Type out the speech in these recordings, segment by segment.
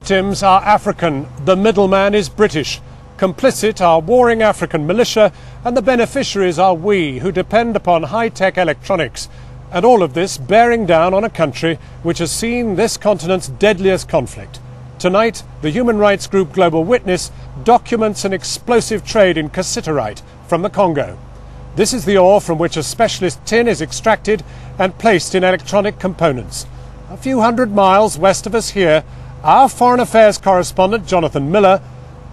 victims are African, the middleman is British. Complicit are warring African militia, and the beneficiaries are we, who depend upon high-tech electronics. And all of this bearing down on a country which has seen this continent's deadliest conflict. Tonight, the human rights group Global Witness documents an explosive trade in cassiterite from the Congo. This is the ore from which a specialist tin is extracted and placed in electronic components. A few hundred miles west of us here, our Foreign Affairs correspondent Jonathan Miller,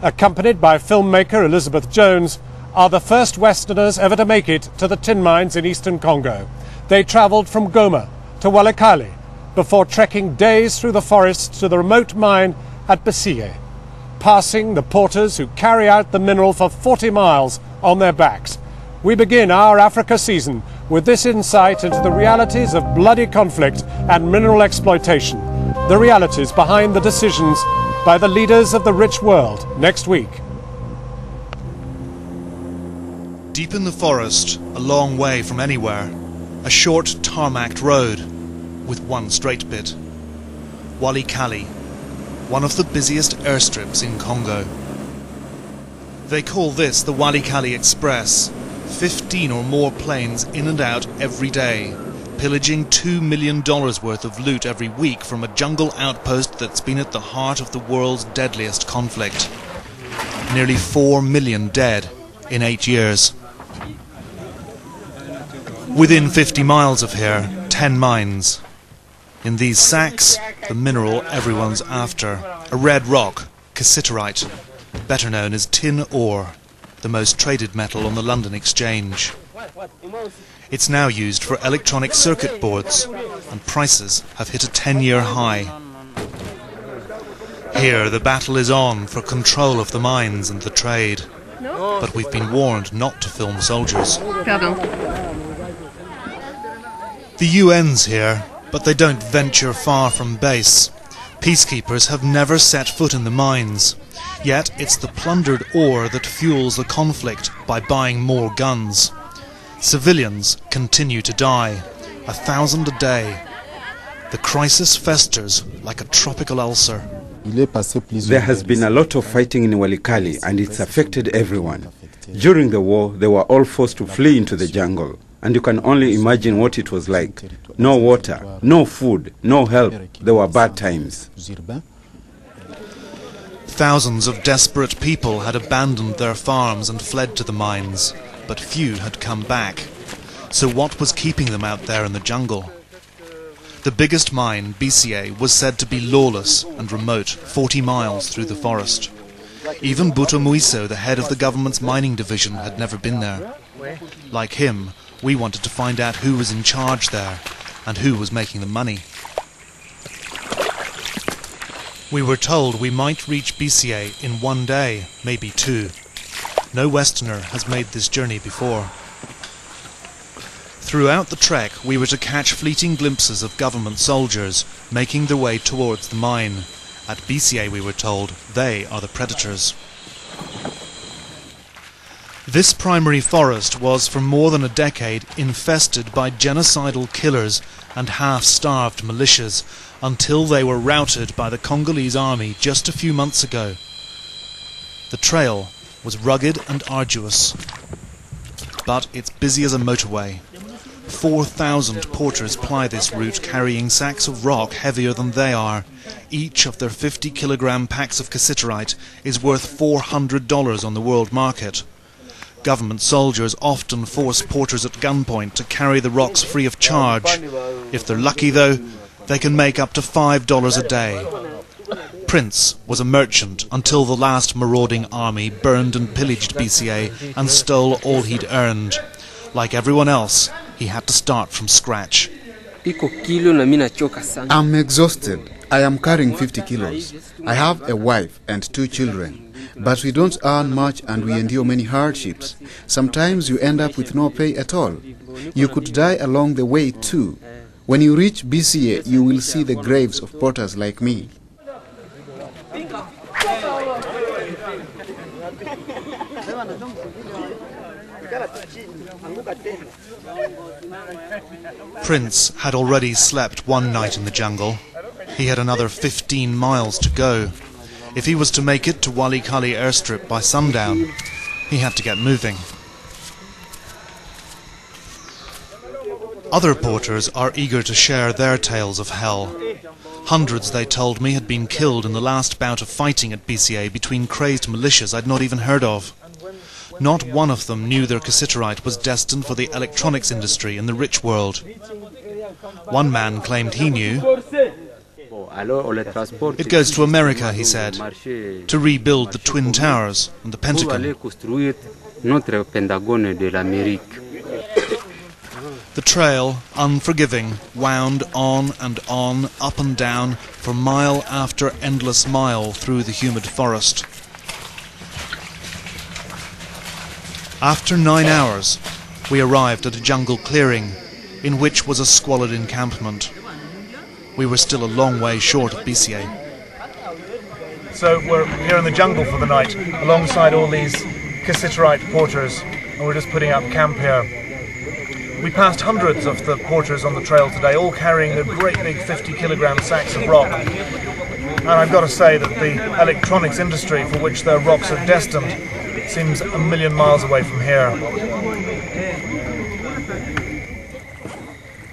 accompanied by filmmaker Elizabeth Jones, are the first Westerners ever to make it to the tin mines in eastern Congo. They travelled from Goma to Walikale before trekking days through the forests to the remote mine at Besiye, passing the porters who carry out the mineral for 40 miles on their backs. We begin our Africa season with this insight into the realities of bloody conflict and mineral exploitation, the realities behind the decisions by the leaders of the rich world next week. Deep in the forest, a long way from anywhere, a short tarmacked road with one straight bit. Walikale, one of the busiest airstrips in Congo. They call this the Walikale Express. 15 or more planes in and out every day, pillaging $2 million worth of loot every week from a jungle outpost that's been at the heart of the world's deadliest conflict. Nearly 4 million dead in 8 years. Within 50 miles of here, 10 mines. In these sacks, the mineral everyone's after, a red rock, cassiterite, better known as tin ore, the most traded metal on the London Exchange. It's now used for electronic circuit boards, and prices have hit a 10-year high. Here the battle is on for control of the mines and the trade, but we've been warned not to film soldiers. The UN's here, but they don't venture far from base. Peacekeepers have never set foot in the mines. Yet it's the plundered ore that fuels the conflict by buying more guns. Civilians continue to die, 1,000 a day. The crisis festers like a tropical ulcer. There has been a lot of fighting in Walikale, and it's affected everyone. During the war, they were all forced to flee into the jungle. And you can only imagine what it was like. No water, no food, no help. There were bad times. Thousands of desperate people had abandoned their farms and fled to the mines, but few had come back. So what was keeping them out there in the jungle? The biggest mine, Besiye, was said to be lawless and remote, 40 miles through the forest. Even Buto Muiso, the head of the government's mining division, had never been there. Like him, we wanted to find out who was in charge there and who was making the money. We were told we might reach Besiye in 1 day, maybe 2. No Westerner has made this journey before. Throughout the trek, we were to catch fleeting glimpses of government soldiers making their way towards the mine. At Besiye, we were told, they are the predators. This primary forest was for more than a decade infested by genocidal killers and half-starved militias until they were routed by the Congolese army just a few months ago. The trail was rugged and arduous, but it's busy as a motorway. 4,000 porters ply this route, carrying sacks of rock heavier than they are. Each of their 50-kilogram packs of cassiterite is worth $400 on the world market. Government soldiers often force porters at gunpoint to carry the rocks free of charge. If they're lucky, though, they can make up to $5 a day. Prince was a merchant until the last marauding army burned and pillaged Besiye and stole all he'd earned. Like everyone else, he had to start from scratch. I'm exhausted. I am carrying 50 kilos. I have a wife and 2 children. But we don't earn much and we endure many hardships. Sometimes you end up with no pay at all. You could die along the way too. When you reach Besiye, you will see the graves of porters like me. Prince had already slept one night in the jungle. He had another 15 miles to go. If he was to make it to Walikali airstrip by sundown, he had to get moving. Other porters are eager to share their tales of hell. Hundreds, they told me, had been killed in the last bout of fighting at BCA between crazed militias I'd not even heard of. Not one of them knew their cassiterite was destined for the electronics industry in the rich world. One man claimed he knew. It goes to America, he said, to rebuild the Twin Towers and the Pentagon. The trail, unforgiving, wound on, up and down, for mile after endless mile through the humid forest. After 9 hours, we arrived at a jungle clearing, in which was a squalid encampment. We were still a long way short of BCA. So we're here in the jungle for the night, alongside all these cassiterite porters, and we're just putting up camp here. We passed hundreds of the porters on the trail today, all carrying the great big 50-kilogram sacks of rock. And I've got to say that the electronics industry for which their rocks are destined seems a million miles away from here.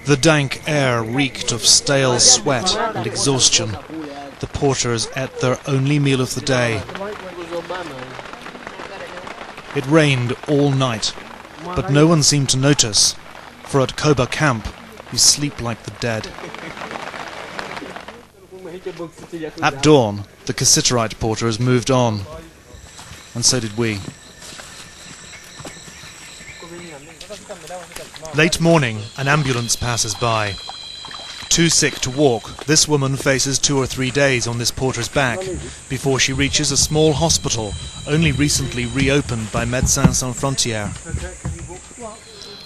The dank air reeked of stale sweat and exhaustion. The porters ate their only meal of the day. It rained all night, but no one seemed to notice, for at Koba camp you sleep like the dead. At dawn, the cassiterite porters moved on, and so did we. Late morning, an ambulance passes by. Too sick to walk, this woman faces 2 or 3 days on this porter's back before she reaches a small hospital only recently reopened by Médecins Sans Frontières.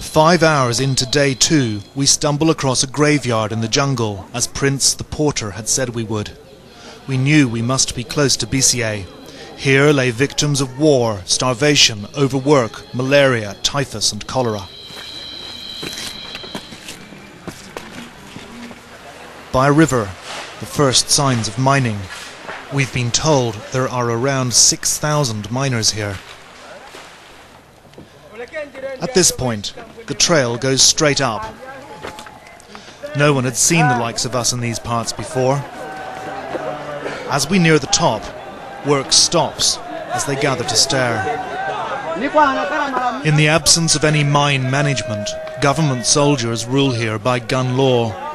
5 hours into day 2, we stumble across a graveyard in the jungle, as Prince the porter had said we would. We knew we must be close to BCA. Here lay victims of war, starvation, overwork, malaria, typhus and cholera. By a river, the first signs of mining. We've been told there are around 6,000 miners here. At this point, the trail goes straight up. No one had seen the likes of us in these parts before. As we near the top, work stops as they gather to stare. In the absence of any mine management, government soldiers rule here by gun law.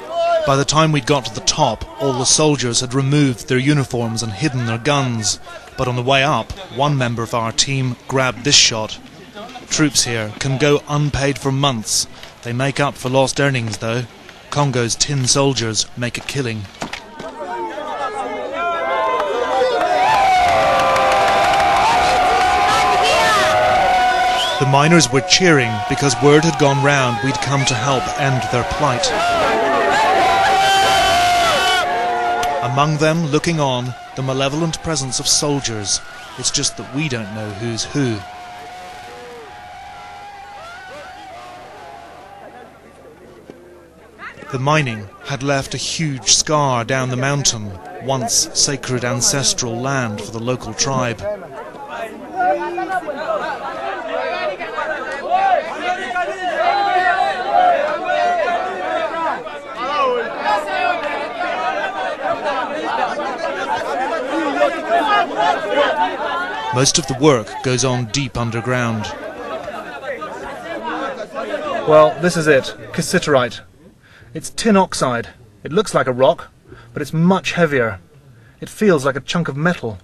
By the time we'd got to the top, all the soldiers had removed their uniforms and hidden their guns. But on the way up, one member of our team grabbed this shot. Troops here can go unpaid for months. They make up for lost earnings, though. Congo's tin soldiers make a killing. The miners were cheering because word had gone round we'd come to help end their plight. Among them, looking on, the malevolent presence of soldiers. It's just that we don't know who's who. The mining had left a huge scar down the mountain, once sacred ancestral land for the local tribe. Most of the work goes on deep underground. Well, this is it, cassiterite. It's tin oxide. It looks like a rock, but it's much heavier. It feels like a chunk of metal.